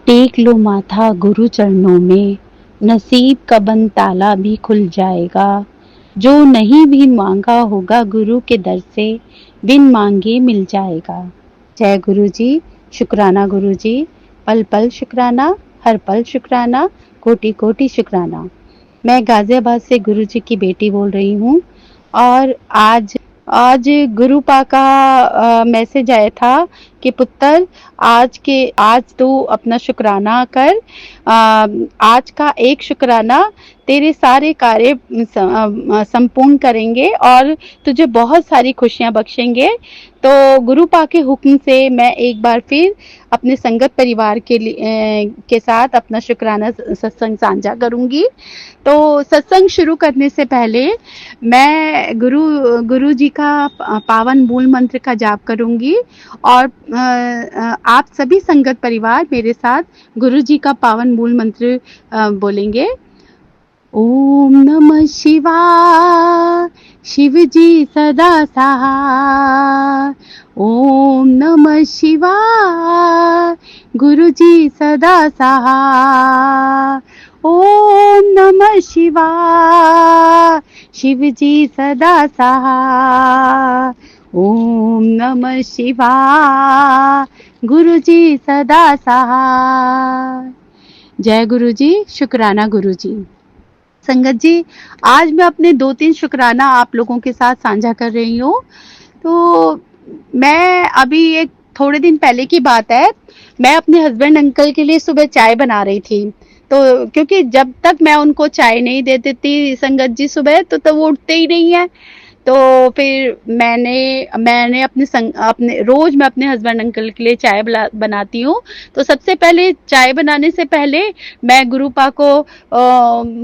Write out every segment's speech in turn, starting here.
Take लो माथा गुरु चरणों में, नसीब का बंद ताला भी खुल जाएगा। जो नहीं भी मांगा होगा गुरु के दर से, बिन मांगे मिल जाएगा। जय गुरु जी, शुक्राना गुरु जी, पल पल शुक्राना, हर पल शुक्राना, कोटि कोटि शुक्राना। मैं गाजियाबाद से गुरु जी की बेटी बोल रही हूँ और आज आज गुरुपा का मैसेज आया था कि पुत्र आज तू अपना शुक्राना कर। आज का एक शुक्राना तेरे सारे कार्य संपूर्ण करेंगे और तुझे बहुत सारी खुशियां बख्शेंगे। तो गुरुपा के हुक्म से मैं एक बार फिर अपने संगत परिवार के साथ अपना शुक्राना सत्संग साझा करूंगी। तो सत्संग शुरू करने से पहले मैं गुरु जी का पावन मूल मंत्र का जाप करूंगी और आप सभी संगत परिवार मेरे साथ गुरु जी का पावन मूल मंत्र बोलेंगे। ओम नमः शिवाय, शिव जी सदा सहाय। ओम नमः शिवाय, गुरु जी सदा सहाय। ओम नमः शिवाय, शिव जी सदा सहाय। ओम नमः शिवाय, गुरु जी सदा सहाय। जय गुरु जी, शुक्राना गुरु जी। संगत जी, आज मैं अपने 2-3 शुक्राना आप लोगों के साथ साझा कर रही हूँ। तो मैं अभी एक थोड़े दिन पहले की बात है, मैं अपने हस्बैंड अंकल के लिए सुबह चाय बना रही थी। तो क्योंकि जब तक मैं उनको चाय नहीं दे देती संगत जी सुबह, तो वो उठते ही नहीं है। तो फिर मैंने अपने रोज मैं अपने हस्बैंड अंकल के लिए चाय बनाती हूँ। तो सबसे पहले चाय बनाने से पहले मैं गुरुपा को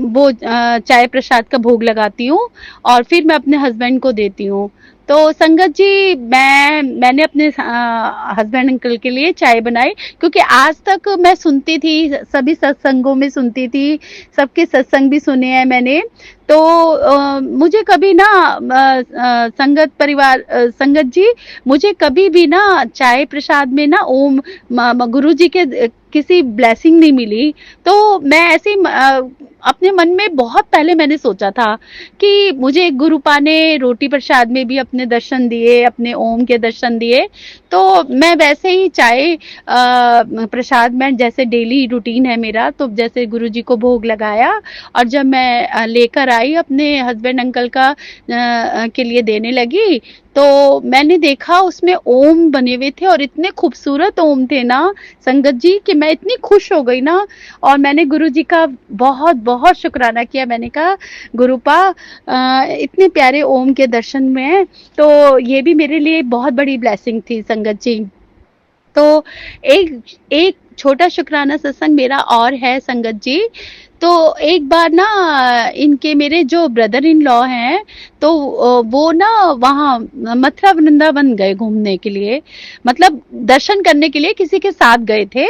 वो चाय प्रसाद का भोग लगाती हूँ और फिर मैं अपने हस्बैंड को देती हूँ। तो संगत जी, मैंने अपने हस्बैंड अंकल के लिए चाय बनाई, क्योंकि आज तक मैं सुनती थी, सभी सत्संगों में सुनती थी, सबके सत्संग भी सुने हैं मैंने। तो मुझे कभी ना संगत जी, मुझे कभी भी ना चाय प्रसाद में ना ओम गुरु जी के किसी ब्लेसिंग नहीं मिली। तो मैं ऐसे अपने मन में बहुत पहले मैंने सोचा था कि मुझे गुरुपा ने रोटी प्रसाद में भी अपने दर्शन दिए, अपने ओम के दर्शन दिए। तो मैं वैसे ही चाय प्रसाद में, जैसे डेली रूटीन है मेरा, तो जैसे गुरु जी को भोग लगाया और जब मैं लेकर आई अपने हस्बैंड अंकल का के लिए देने लगी, तो मैंने देखा उसमें ओम बने हुए थे और इतने खूबसूरत ओम थे ना संगत जी, कि मैं इतनी खुश हो गई ना। और मैंने गुरु जी का बहुत बहुत शुक्राना किया। मैंने कहा गुरुपा, इतने प्यारे ओम के दर्शन में, तो ये भी मेरे लिए बहुत बड़ी ब्लेसिंग थी संगत जी। तो एक छोटा शुक्राना सत्संग मेरा और है संगत जी। तो एक बार ना इनके मेरे जो ब्रदर इन लॉ हैं, तो वो ना वहाँ मथुरा वृंदावन गए घूमने के लिए, मतलब दर्शन करने के लिए किसी के साथ गए थे।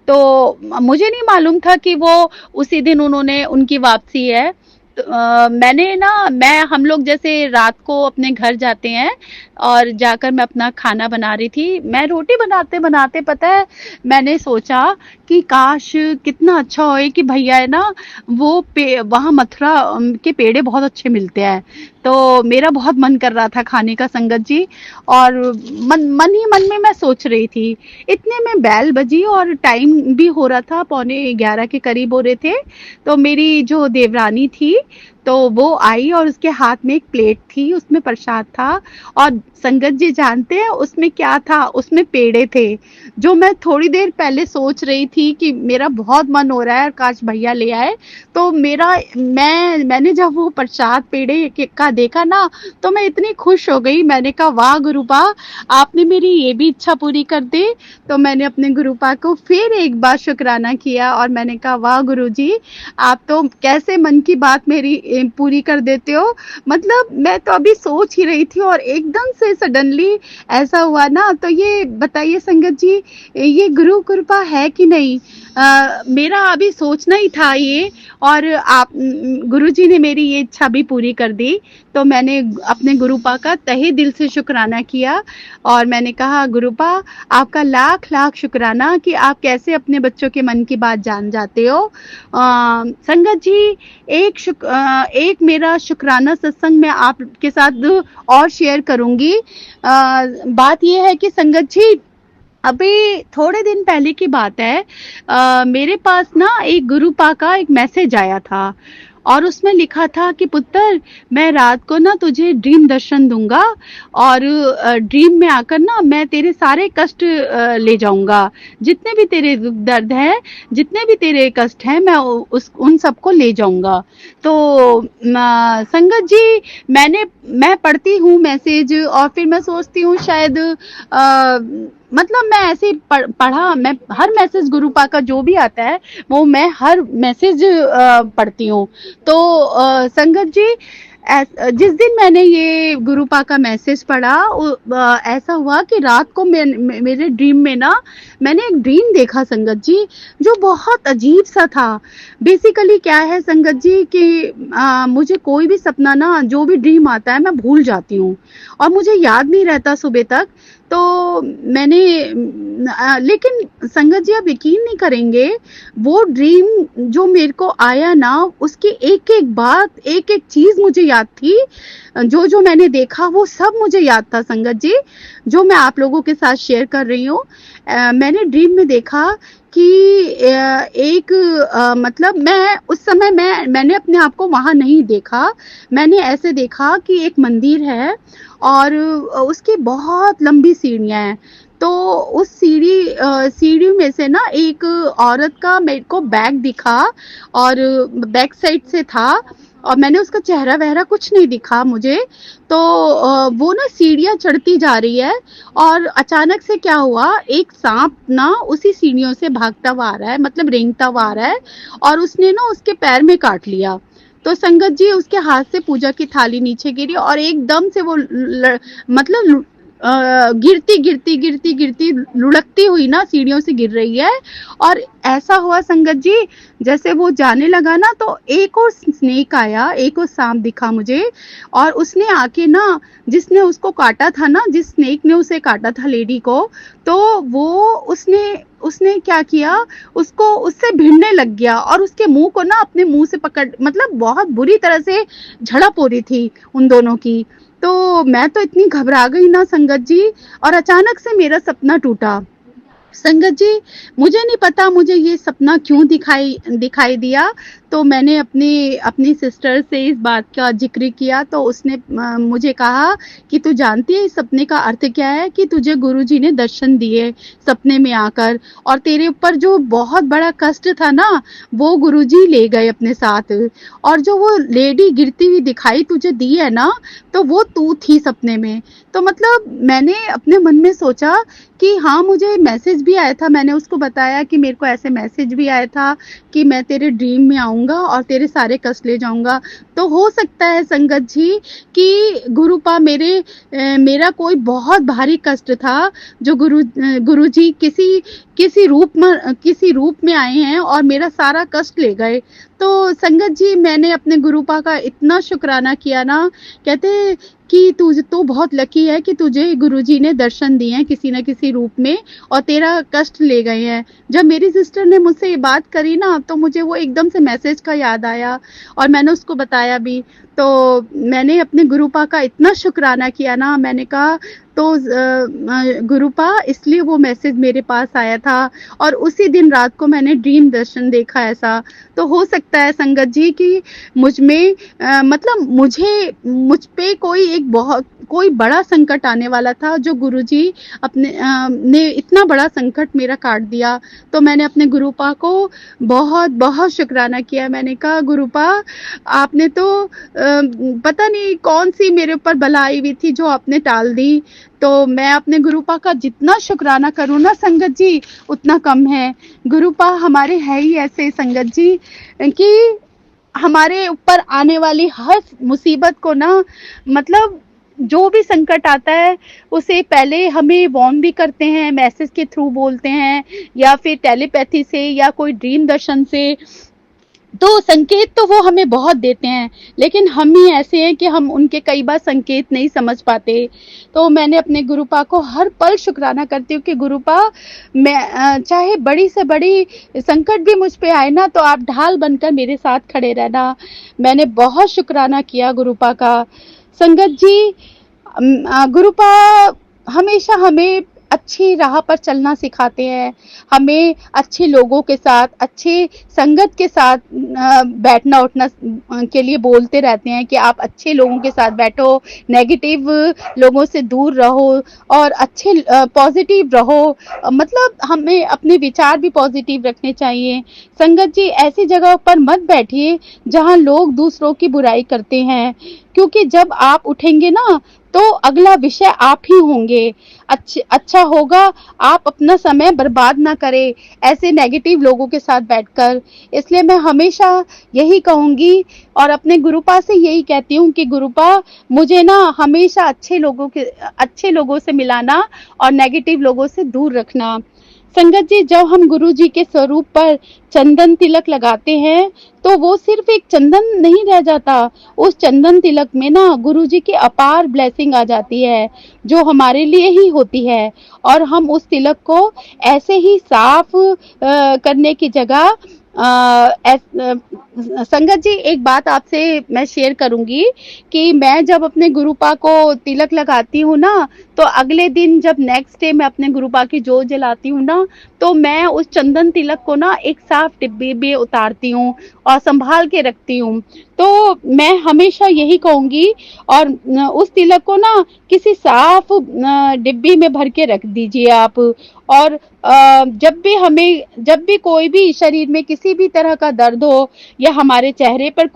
तो मुझे नहीं मालूम था कि वो उसी दिन उनकी वापसी है। तो, हम लोग जैसे रात को अपने घर जाते हैं और जाकर मैं अपना खाना बना रही थी। मैं रोटी बनाते बनाते, पता है, मैंने सोचा कि काश कितना अच्छा होए कि भैया है ना, वो वहाँ मथुरा के पेड़े बहुत अच्छे मिलते हैं। तो मेरा बहुत मन कर रहा था खाने का संगत जी, और मन ही मन में मैं सोच रही थी। इतने में बैल बजी और टाइम भी हो रहा था, 11:15 के करीब हो रहे थे। तो मेरी जो देवरानी थी, तो वो आई और उसके हाथ में एक प्लेट थी, उसमें प्रसाद था। और संगत जी जानते हैं उसमें क्या था? उसमें पेड़े थे, जो मैं थोड़ी देर पहले सोच रही थी कि मेरा बहुत मन हो रहा है काश भैया ले आए। तो मैंने जब वो प्रसाद पेड़े का देखा ना, तो मैं इतनी खुश हो गई। मैंने कहा वाह गुरुपा, आपने मेरी ये भी इच्छा पूरी कर दी। तो मैंने अपने गुरुपा को फिर एक बार शुक्राना किया और मैंने कहा वाह गुरु जी, आप तो कैसे मन की बात मेरी पूरी कर देते हो। मतलब मैं तो अभी सोच ही रही थी और एकदम से सडनली ऐसा हुआ ना। तो ये बताइए संगत जी, ये गुरु कृपा है कि नहीं? मेरा अभी सोचना ही था ये, और आप गुरुजी ने मेरी ये इच्छा भी पूरी कर दी। तो मैंने अपने गुरुपा का तहे दिल से शुक्राना किया, और मैंने कहा गुरुपा, आपका लाख लाख शुक्राना कि आप कैसे अपने बच्चों के मन की बात जान जाते हो। संगत जी, एक मेरा शुक्राना सत्संग मैं आपके साथ और शेयर करूंगी। बात यह है कि संगत जी, अभी थोड़े दिन पहले की बात है, मेरे पास ना एक गुरुपा का एक मैसेज आया था, और उसमें लिखा था कि पुत्र, मैं रात को ना तुझे ड्रीम दर्शन दूंगा, और ड्रीम में आकर ना मैं तेरे सारे कष्ट ले जाऊंगा। जितने भी तेरे दुख दर्द है, जितने भी तेरे कष्ट हैं, मैं उन सबको ले जाऊंगा। तो संगत जी, मैं पढ़ती हूँ मैसेज, और फिर मैं सोचती हूँ शायद मतलब मैं ऐसे पढ़ा, मैं हर मैसेज गुरुपा का जो भी आता है वो मैं हर मैसेज पढ़ती हूँ। तो संगत जी, जिस दिन मैंने ये गुरुपा का मैसेज पढ़ा, ऐसा हुआ कि रात को मेरे ड्रीम में ना मैंने एक ड्रीम देखा संगत जी, जो बहुत अजीब सा था। बेसिकली क्या है संगत जी कि मुझे कोई भी सपना ना, जो भी ड्रीम आता है मैं भूल जाती हूँ, और मुझे याद नहीं रहता सुबह तक। तो मैंने लेकिन संगत जी, आप यकीन नहीं करेंगे, वो ड्रीम जो मेरे को आया ना, उसकी एक एक बात, एक एक चीज मुझे याद थी। जो जो मैंने देखा वो सब मुझे याद था संगत जी, जो मैं आप लोगों के साथ शेयर कर रही हूँ। मैंने ड्रीम में देखा कि एक मतलब मैं उस समय मैंने अपने आप को वहां नहीं देखा। मैंने ऐसे देखा कि एक मंदिर है, और उसकी बहुत लंबी सीढ़ियां हैं। तो उस सीढ़ी में से ना एक औरत का मेरे को बैग दिखा, और बैक साइड से था, और मैंने उसका चेहरा वहरा कुछ नहीं दिखा मुझे। तो वो ना सीढ़ियां चढ़ती जा रही है, और अचानक से क्या हुआ, एक सांप ना उसी सीढ़ियों से भागता हुआ आ रहा है, मतलब रेंगता हुआ आ रहा है, और उसने ना उसके पैर में काट लिया। तो संगत जी, उसके हाथ से पूजा की थाली नीचे गिरी, और एकदम से वो मतलब गिरती गिरती गिरती गिरती लुढ़कती हुई ना सीढ़ियों से गिर रही है। और ऐसा हुआ संगत जी, जैसे वो जाने लगा ना, तो एक और स्नेक आया, एक और सांप दिखा मुझे, और उसने आके ना, जिसने उसको काटा था ना, जिस स्नेक ने उसे काटा था लेडी को, तो वो उसने उसने क्या किया, उसको उससे भिड़ने लग गया, और उसके मुंह को ना अपने मुंह से पकड़, मतलब बहुत बुरी तरह से झड़प हो रही थी उन दोनों की। तो मैं तो इतनी घबरा गई ना संगत जी, और अचानक से मेरा सपना टूटा। संगत जी, मुझे नहीं पता मुझे ये सपना क्यों दिखाई दिया। तो मैंने अपनी सिस्टर से इस बात का जिक्र किया, तो उसने मुझे कहा कि तू जानती है इस सपने का अर्थ क्या है, कि तुझे गुरुजी ने दर्शन दिए सपने में आकर, और तेरे ऊपर जो बहुत बड़ा कष्ट था ना, वो गुरुजी ले गए अपने साथ, और जो वो लेडी गिरती हुई दिखाई तुझे दी है ना, तो वो तू थी सपने में। तो मतलब मैंने अपने मन में सोचा कि हाँ, मुझे मैसेज भी आया था, मैंने उसको बताया कि मेरे को ऐसे मैसेज भी आया था कि मैं तेरे ड्रीम में आऊंगा और तेरे सारे कष्ट ले जाऊंगा। तो हो सकता है संगत जी कि गुरुपा मेरा कोई बहुत भारी कष्ट था, जो गुरुजी किसी रूप में आए हैं और मेरा सारा कष्ट ले गए। तो संगत जी, मैंने अपने गुरुपा का इतना शुक्राना किया ना, कहते कि तू बहुत लकी है कि तुझे गुरुजी ने दर्शन दिए हैं किसी न किसी रूप में, और तेरा कष्ट ले गए हैं। जब मेरी सिस्टर ने मुझसे ये बात करी ना, तो मुझे वो एकदम से मैसेज का याद आया, और मैंने उसको बताया भी। तो मैंने अपने गुरुपा का इतना शुक्राना किया ना, मैंने कहा तो गुरुपा, इसलिए वो मैसेज मेरे पास आया था, और उसी दिन रात को मैंने ड्रीम दर्शन देखा ऐसा। तो हो सकता है संगत जी कि मुझ में मतलब मुझ पे कोई बड़ा संकट आने वाला था, जो गुरुजी ने इतना बड़ा संकट मेरा काट दिया। तो मैंने अपने गुरुपा को बहुत बहुत शुक्राना किया। मैंने कहा गुरुपा, आपने तो पता नहीं कौन सी मेरे ऊपर बला आई हुई थी जो आपने टाल दी। तो मैं अपने गुरुपा का जितना शुक्राना करूँ ना संगत जी, उतना कम है। गुरुपा हमारे है ही ऐसे संगत जी कि हमारे ऊपर आने वाली हर मुसीबत को ना, मतलब जो भी संकट आता है उसे पहले हमें वार्न भी करते हैं, मैसेज के थ्रू बोलते हैं या फिर टेलीपैथी से या कोई ड्रीम दर्शन से। तो संकेत तो वो हमें बहुत देते हैं, लेकिन हम ही ऐसे हैं कि हम उनके कई बार संकेत नहीं समझ पाते। तो मैंने अपने गुरुपा को हर पल शुक्राना करती हूँ कि गुरुपा, मैं चाहे बड़ी से बड़ी संकट भी मुझ पे आए ना, तो आप ढाल बनकर मेरे साथ खड़े रहना। मैंने बहुत शुक्राना किया गुरुपा का। संगत जी, गुरुपा हमेशा हमें अच्छी राह पर चलना सिखाते हैं, हमें अच्छे लोगों के साथ, अच्छे संगत के साथ बैठना उठना के लिए बोलते रहते हैं कि आप अच्छे लोगों के साथ बैठो, नेगेटिव लोगों से दूर रहो और अच्छे पॉजिटिव रहो। मतलब हमें अपने विचार भी पॉजिटिव रखने चाहिए। संगत जी, ऐसी जगह पर मत बैठिए जहां लोग दूसरों की बुराई करते हैं, क्योंकि जब आप उठेंगे ना तो अगला विषय आप ही होंगे। अच्छा होगा आप अपना समय बर्बाद ना करें ऐसे नेगेटिव लोगों के साथ बैठकर। इसलिए मैं हमेशा यही कहूंगी और अपने गुरुपा से यही कहती हूँ कि गुरुपा, मुझे ना हमेशा अच्छे लोगों से मिलाना और नेगेटिव लोगों से दूर रखना। संगत जी, जब हम गुरु जी के स्वरूप पर चंदन तिलक लगाते हैं तो वो सिर्फ एक चंदन नहीं रह जाता। उस चंदन तिलक में ना गुरु जी की अपार ब्लेसिंग आ जाती है, जो हमारे लिए ही होती है। और हम उस तिलक को ऐसे ही साफ करने की जगह संगत जी, एक बात आपसे मैं शेयर करूंगी कि मैं जब अपने गुरुपा को तिलक लगाती हूँ ना, तो अगले दिन जब नेक्स्ट डे मैं अपने गुरुपा की जोत जलाती हूँ ना, तो मैं उस चंदन तिलक को ना एक साफ डिब्बे में उतारती हूँ और संभाल के रखती हूँ। तो मैं हमेशा यही कहूंगी, और उस तिलक को ना किसी साफ डिब्बी में भर के रख दीजिए आप। और जब भी कोई भी शरीर में किसी भी तरह का दर्द हो या हमारे चेहरे पर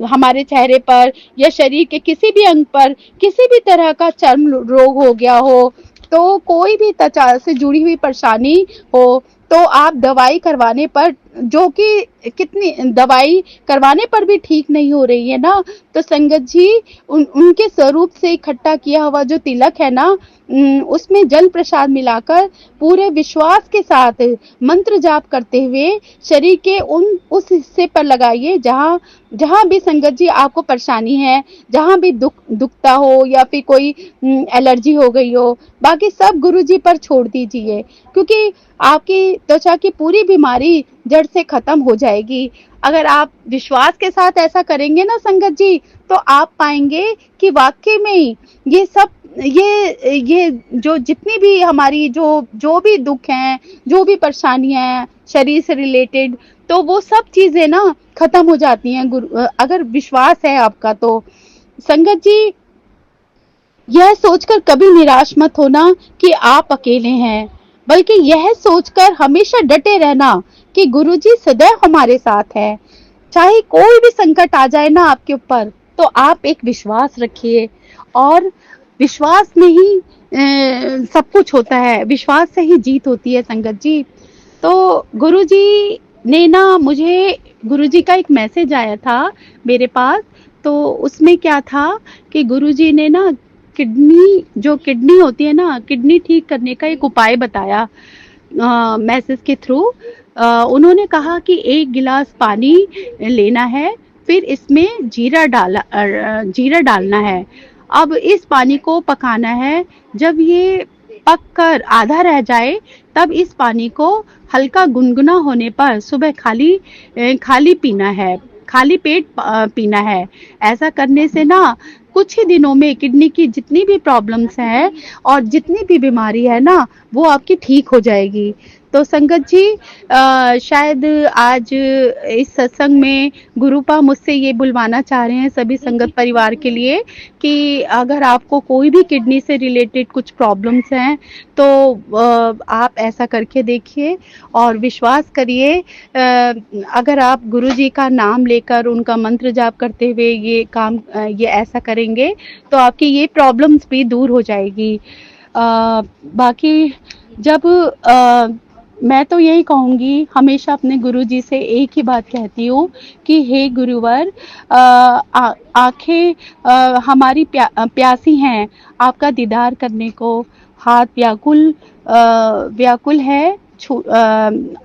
हमारे चेहरे पर या शरीर के किसी भी अंग पर किसी भी तरह का चर्म रोग हो गया हो, तो कोई भी त्वचा से जुड़ी हुई परेशानी हो, तो आप दवाई करवाने पर, जो कि कितनी दवाई करवाने पर भी ठीक नहीं हो रही है ना, तो संगत जी, उनके स्वरूप से इकट्ठा किया हुआ जो तिलक है ना, उसमें जल प्रसाद मिलाकर पूरे विश्वास के साथ मंत्र जाप करते हुए शरीर के उस हिस्से पर लगाइए जहां जहां भी संगत जी आपको परेशानी है, जहां भी दुखता हो या फिर कोई एलर्जी हो गई हो, बाकी सब गुरु जी पर छोड़ दीजिए, क्योंकि आपकी त्वचा की पूरी बीमारी जड़ से खत्म हो जाएगी। अगर आप विश्वास के साथ ऐसा करेंगे ना संगत जी, तो आप पाएंगे कि वाकई में ये सब ये जो जितनी भी हमारी जो भी दुख हैं, जो भी परेशानियां हैं शरीर से रिलेटेड, तो वो सब चीजें ना खत्म हो जाती हैं अगर विश्वास है आपका तो। संगत जी, यह सोचकर कभी निराश मत होना कि आप अकेले हैं, बल्कि यह सोचकर हमेशा डटे रहना कि गुरुजी सदैव हमारे साथ है। चाहे कोई भी संकट आ जाए ना आपके ऊपर, तो आप एक विश्वास रखिए, और विश्वास में ही सब कुछ होता है, विश्वास से ही जीत होती है संगत जी। तो गुरुजी ने ना मुझे गुरुजी का एक मैसेज आया था मेरे पास, तो उसमें क्या था कि गुरुजी ने ना किडनी होती है ना, किडनी ठीक करने का एक उपाय बताया मैसेज के थ्रू। उन्होंने कहा कि 1 गिलास पानी लेना है, फिर इसमें जीरा डालना है। अब इस पानी को पकाना है, जब ये पक कर आधा रह जाए तब इस पानी को हल्का गुनगुना होने पर सुबह खाली पीना है, खाली पेट पीना है। ऐसा करने से ना कुछ ही दिनों में किडनी की जितनी भी प्रॉब्लम्स हैं और जितनी भी बीमारी है ना, वो आपकी ठीक हो जाएगी। तो संगत जी, शायद आज इस सत्संग में गुरुपा मुझसे ये बुलवाना चाह रहे हैं सभी संगत परिवार के लिए कि अगर आपको कोई भी किडनी से रिलेटेड कुछ प्रॉब्लम्स हैं, तो आप ऐसा करके देखिए और विश्वास करिए। अगर आप गुरुजी का नाम लेकर उनका मंत्र जाप करते हुए ये ऐसा करेंगे, तो आपकी ये प्रॉब्लम्स भी दूर हो जाएगी। बाकी जब मैं तो यही कहूँगी, हमेशा अपने गुरुजी से एक ही बात कहती हूँ कि हे गुरुवर, आँखें हमारी प्यासी हैं आपका दीदार करने को, हाथ व्याकुल है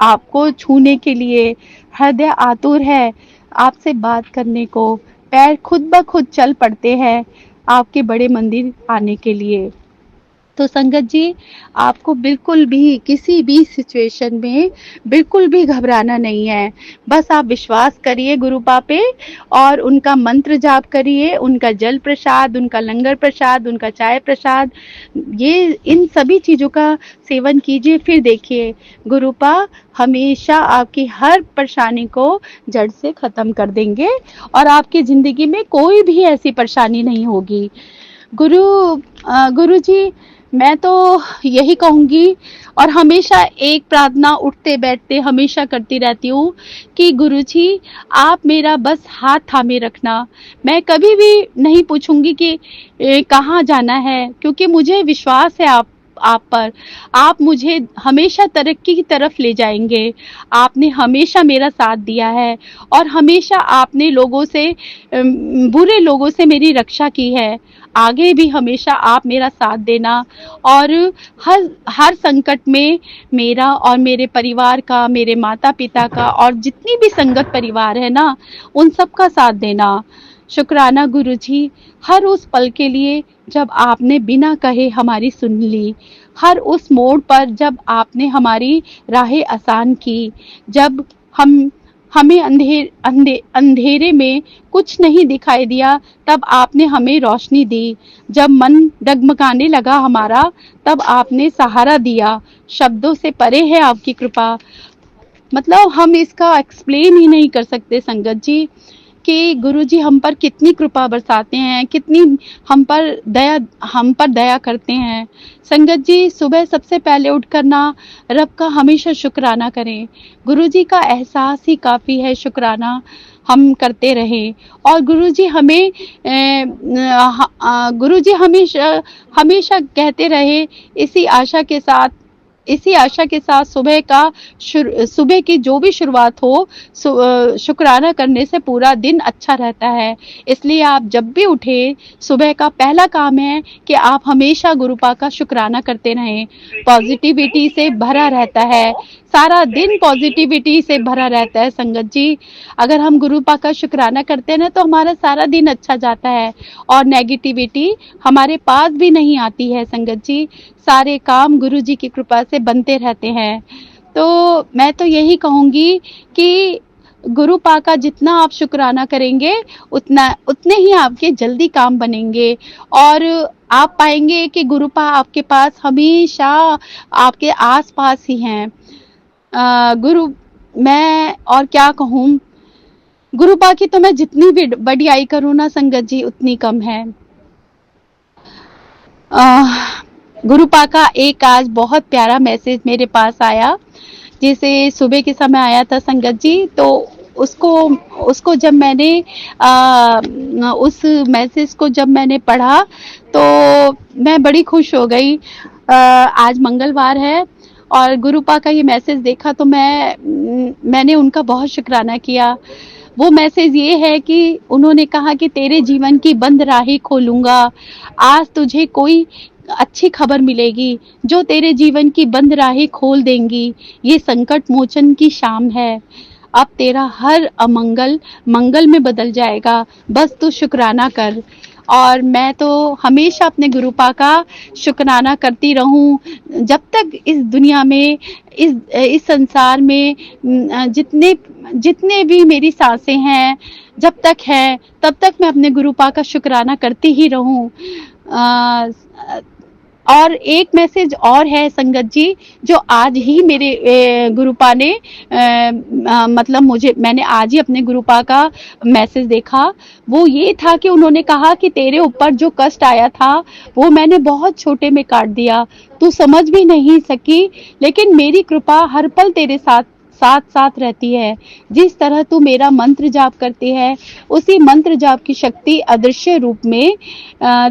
आपको छूने के लिए, हृदय आतुर है आपसे बात करने को, पैर खुद ब खुद चल पड़ते हैं आपके बड़े मंदिर आने के लिए। तो संगत जी, आपको बिल्कुल भी किसी भी सिचुएशन में बिल्कुल भी घबराना नहीं है। बस आप विश्वास करिए गुरुपा पे और उनका मंत्र जाप करिए, उनका जल प्रसाद, उनका लंगर प्रसाद, उनका चाय प्रसाद, ये इन सभी चीज़ों का सेवन कीजिए। फिर देखिए गुरुपा हमेशा आपकी हर परेशानी को जड़ से ख़त्म कर देंगे और आपकी ज़िंदगी में कोई भी ऐसी परेशानी नहीं होगी। गुरु जी, मैं तो यही कहूँगी और हमेशा एक प्रार्थना उठते बैठते हमेशा करती रहती हूँ कि गुरु जी आप मेरा बस हाथ थामे रखना। मैं कभी भी नहीं पूछूंगी कि कहाँ जाना है, क्योंकि मुझे विश्वास है आप पर। आप मुझे हमेशा तरक्की की तरफ ले जाएंगे। आपने हमेशा मेरा साथ दिया है और हमेशा आपने बुरे लोगों से मेरी रक्षा की है। आगे भी हमेशा आप मेरा साथ देना और हर संकट में मेरा और मेरे परिवार का, मेरे माता पिता का और जितनी भी संगत परिवार है ना, उन सब का साथ देना। शुक्राना गुरुजी, हर उस पल के लिए जब आपने बिना कहे हमारी सुन ली, हर उस मोड़ पर जब आपने हमारी राहें आसान की, जब हमें अंधेरे में कुछ नहीं दिखाई दिया तब आपने हमें रोशनी दी, जब मन डगमगाने लगा हमारा तब आपने सहारा दिया। शब्दों से परे है आपकी कृपा, मतलब हम इसका एक्सप्लेन ही नहीं कर सकते संगत जी कि गुरुजी हम पर कितनी कृपा बरसाते हैं, कितनी हम पर दया करते हैं। संगत जी, सुबह सबसे पहले उठ कर ना रब का हमेशा शुक्राना करें। गुरुजी का एहसास ही काफ़ी है, शुक्राना हम करते रहें। और गुरुजी हमेशा हमेशा कहते रहे इसी आशा के साथ सुबह की जो भी शुरुआत हो, शुक्राना करने से पूरा दिन अच्छा रहता है। इसलिए आप जब भी उठे, सुबह का पहला काम है कि आप हमेशा गुरुपा का शुक्राना करते रहें। पॉजिटिविटी से भरा रहता है, सारा दिन पॉजिटिविटी से भरा रहता है संगत जी। अगर हम गुरुपा का शुक्राना करते हैं ना तो हमारा सारा दिन अच्छा जाता है और नेगेटिविटी हमारे पास भी नहीं आती है संगत जी। सारे काम गुरु जी की कृपा से बनते रहते हैं। तो मैं तो यही कहूँगी कि गुरुपा का जितना आप शुक्राना करेंगे उतने ही आपके जल्दी काम बनेंगे और आप पाएंगे कि गुरुपा आपके पास हमेशा आपके आस-पास ही हैं। मैं और क्या कहूँ, गुरुपा की तो मैं जितनी भी बढ़ियाई करूँ ना संगत जी उतनी कम है। गुरुपा का एक आज बहुत प्यारा मैसेज मेरे पास आया, जैसे सुबह के समय आया था संगत जी। तो उसको जब मैंने उस मैसेज को जब मैंने पढ़ा तो मैं बड़ी खुश हो गई। आज मंगलवार है और गुरुपा का ये मैसेज देखा तो मैंने उनका बहुत शुक्राना किया। वो मैसेज ये है कि उन्होंने कहा कि तेरे जीवन की बंद राहें खोलूंगा, आज तुझे कोई अच्छी खबर मिलेगी जो तेरे जीवन की बंद राहें खोल देंगी। ये संकट मोचन की शाम है, अब तेरा हर अमंगल मंगल में बदल जाएगा, बस तू शुक्राना कर। और मैं तो हमेशा अपने गुरुपा का शुक्राना करती रहूं जब तक इस दुनिया में, इस संसार में जितने भी मेरी सांसें हैं, जब तक है तब तक मैं अपने गुरुपा का शुक्राना करती ही रहूं। और एक मैसेज और है संगत जी, जो आज ही मेरे गुरुपा ने मतलब मैंने आज ही अपने गुरुपा का मैसेज देखा। वो ये था कि उन्होंने कहा कि तेरे ऊपर जो कष्ट आया था वो मैंने बहुत छोटे में काट दिया, तू समझ भी नहीं सकी, लेकिन मेरी कृपा हर पल तेरे साथ रहती है। जिस तरह तू मेरा मंत्र जाप करती है, उसी मंत्र जाप की शक्ति अदृश्य रूप में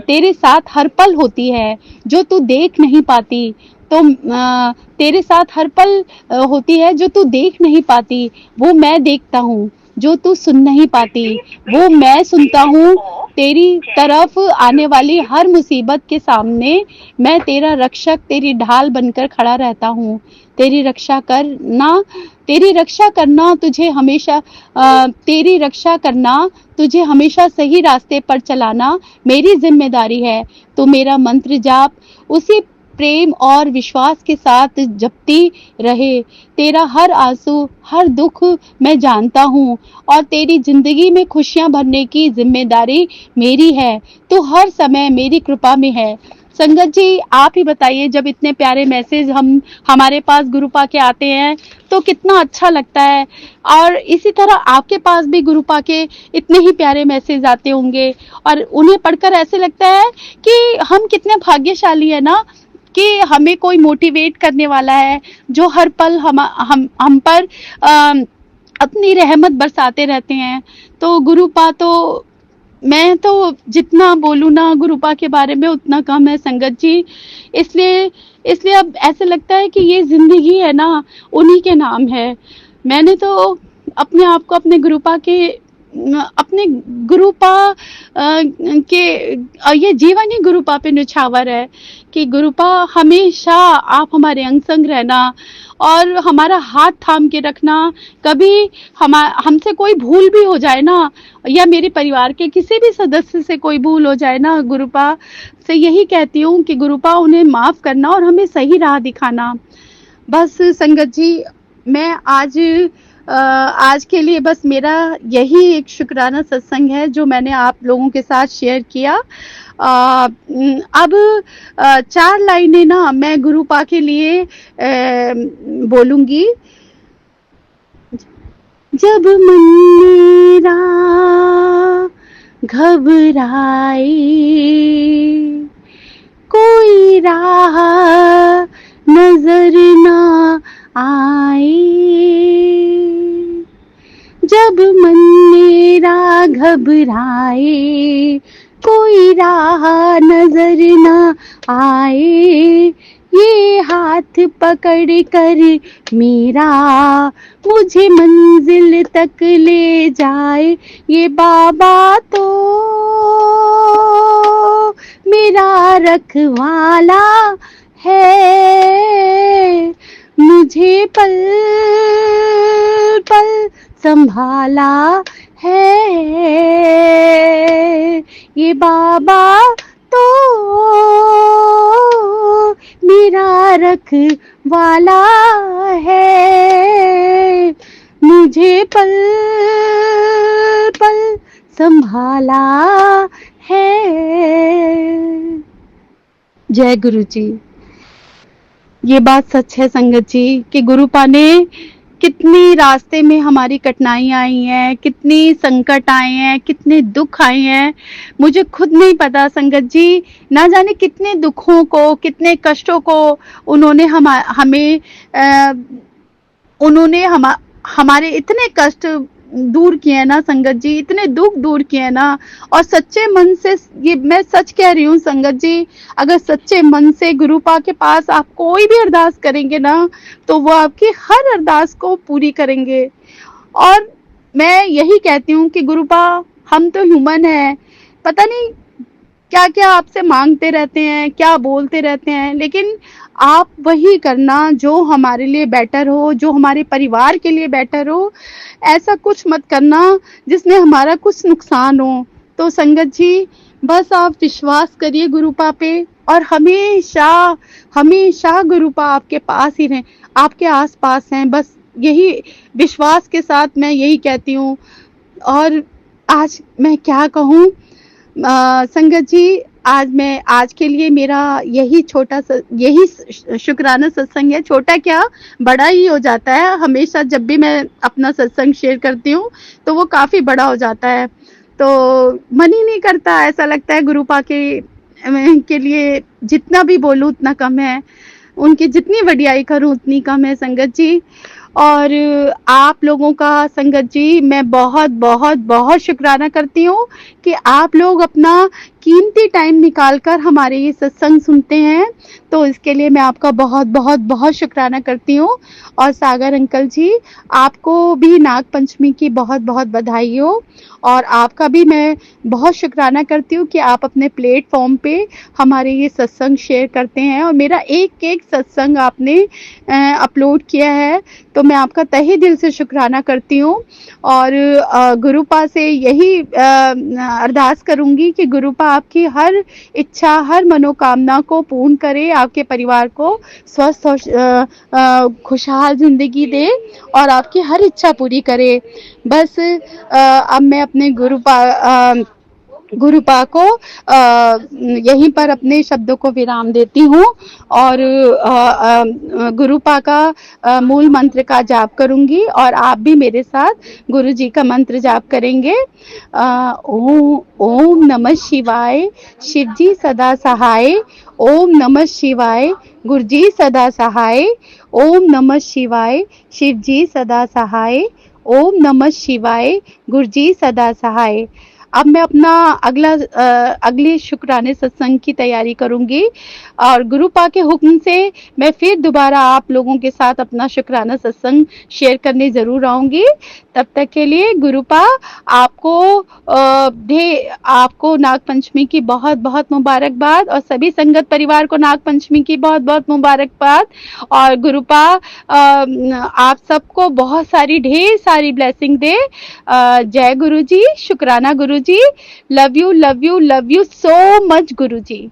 तेरे साथ हर पल होती है, जो तू देख नहीं पाती। तो तेरे साथ हर पल होती है, जो तू देख नहीं पाती वो मैं देखता हूँ, जो तू सुन नहीं पाती वो मैं सुनता हूँ। तेरी तरफ आने वाली हर मुसीबत के सामने मैं तेरा रक्षक, तेरी ढाल बनकर खड़ा रहता हूँ। तेरी रक्षा करना, तेरी रक्षा करना तुझे हमेशा तेरी रक्षा करना, तुझे हमेशा सही रास्ते पर चलाना मेरी जिम्मेदारी है। तो मेरा मंत्र जाप उसी प्रेम और विश्वास के साथ जपती रहे। तेरा हर आंसू, हर दुख मैं जानता हूँ, और तेरी जिंदगी में खुशियां भरने की जिम्मेदारी मेरी है। तो हर समय मेरी कृपा में है। संगत जी, आप ही बताइए, जब इतने प्यारे मैसेज हमारे पास गुरुपा के आते हैं तो कितना अच्छा लगता है। और इसी तरह आपके पास भी गुरुपा के इतने ही प्यारे मैसेज आते होंगे, और उन्हें पढ़कर ऐसे लगता है कि हम कितने भाग्यशाली है ना, कि हमें कोई मोटिवेट करने वाला है, जो हर पल हम पर अपनी रहमत बरसाते रहते हैं। तो गुरुपा तो, मैं तो जितना बोलूँ ना गुरुपा के बारे में उतना कम है संगत जी। इसलिए इसलिए अब ऐसे लगता है कि ये जिंदगी है ना, उन्हीं के नाम है। मैंने तो अपने आप को अपने गुरुपा के अपने गुरुपा के ये जीवन ही गुरुपा पे निछावर है कि गुरुपा हमेशा आप हमारे अंग संग रहना और हमारा हाथ थाम के रखना। कभी हमसे कोई भूल भी हो जाए ना, या मेरे परिवार के किसी भी सदस्य से कोई भूल हो जाए ना, गुरुपा से यही कहती हूँ कि गुरुपा उन्हें माफ करना और हमें सही राह दिखाना। बस संगत जी, मैं आज के लिए बस मेरा यही एक शुक्राना सत्संग है जो मैंने आप लोगों के साथ शेयर किया। अब 4 लाइनें ना मैं गुरुपा के लिए बोलूंगी। जब मन मेरा घबराए, कोई राह नजर ना आए, जब मन मेरा घबराए, कोई राह नजर ना आए, ये हाथ पकड़ कर मेरा मुझे मंजिल तक ले जाए। ये बाबा तो मेरा रखवाला है, मुझे पल पल संभाला है। ये बाबा तो मेरा रखवाला है, मुझे पल पल संभाला है। जय गुरु जी। ये बात सच है संगत जी कि गुरुपा ने कितनी रास्ते में हमारी कठिनाइयां आई हैं, कितनी संकट आए हैं, कितने दुख आए हैं, मुझे खुद नहीं पता संगत जी। ना जाने कितने दुखों को, कितने कष्टों को उन्होंने हमारे इतने कष्ट दूर किए हैं ना संगत जी, इतने दुख दूर किए हैं ना। और सच्चे मन से, ये मैं सच कह रही हूँ संगत जी, अगर सच्चे मन से गुरुपा के पास आप कोई भी अरदास करेंगे ना, तो वो आपकी हर अरदास को पूरी करेंगे। और मैं यही कहती हूँ कि गुरुपा, हम तो ह्यूमन है, पता नहीं क्या क्या आपसे मांगते रहते हैं, क्या बोलते रहते हैं, लेकिन आप वही करना जो हमारे लिए बेटर हो, जो हमारे परिवार के लिए बेटर हो। ऐसा कुछ मत करना जिसमें हमारा कुछ नुकसान हो। तो संगत जी, बस आप विश्वास करिए गुरुपा पे, और हमेशा हमेशा गुरुपा आपके पास ही रहें, आपके आस पास हैं। बस यही विश्वास के साथ मैं यही कहती हूँ। और आज मैं क्या कहूँ संगत जी, आज के लिए मेरा यही शुक्राना सत्संग है। छोटा क्या, बड़ा ही हो जाता है। हमेशा जब भी मैं अपना सत्संग शेयर करती हूँ तो वो काफी बड़ा हो जाता है, तो मन ही नहीं करता, ऐसा लगता है गुरुपा के लिए जितना भी बोलूँ उतना कम है, उनकी जितनी वडियाई करूँ उतनी कम है संगत जी। और आप लोगों का संगत जी मैं बहुत बहुत बहुत शुक्राना करती हूँ कि आप लोग अपना कीमती टाइम निकालकर हमारे ये सत्संग सुनते हैं, तो इसके लिए मैं आपका बहुत बहुत बहुत शुक्राना करती हूँ। और सागर अंकल जी, आपको भी नाग पंचमी की बहुत बहुत बधाई हो, और आपका भी मैं बहुत शुक्राना करती हूँ कि आप अपने प्लेटफॉर्म पे हमारे ये सत्संग शेयर करते हैं, और मेरा एक एक सत्संग आपने अपलोड किया है, तो मैं आपका तहे दिल से शुक्राना करती हूँ। और गुरुपा से यही अरदास करूंगी कि गुरुपा आपकी हर इच्छा, हर मनोकामना को पूर्ण करे, आपके परिवार को स्वस्थ और खुशहाल जिंदगी दे, और आपकी हर इच्छा पूरी करे। बस अब मैं अपने गुरुपा को यहीं पर अपने शब्दों को विराम देती हूँ, और गुरुपा का मूल मंत्र का जाप करूंगी, और आप भी मेरे साथ गुरु जी का मंत्र जाप करेंगे। ओम ओम नमः शिवाय, शिव जी सदा सहाय। ओम नमः शिवाय, गुरु जी सदा सहाय। ओम नमः शिवाय, शिव जी सदा सहाय। ओम नमः शिवाय, गुरु जी सदा सहाय। अब मैं अपना अगले शुक्राने सत्संग की तैयारी करूंगी, और गुरुपा के हुक्म से मैं फिर दोबारा आप लोगों के साथ अपना शुक्राना सत्संग शेयर करने जरूर आऊंगी। तब तक के लिए गुरुपा, आपको आपको नाग पंचमी की बहुत बहुत मुबारकबाद, और सभी संगत परिवार को नाग पंचमी की बहुत बहुत मुबारकबाद। और गुरुपा आप सबको बहुत सारी, ढेर सारी ब्लेसिंग दे। जय गुरु जी, शुक्राना Guru ji, love you love you love you so much Guru ji.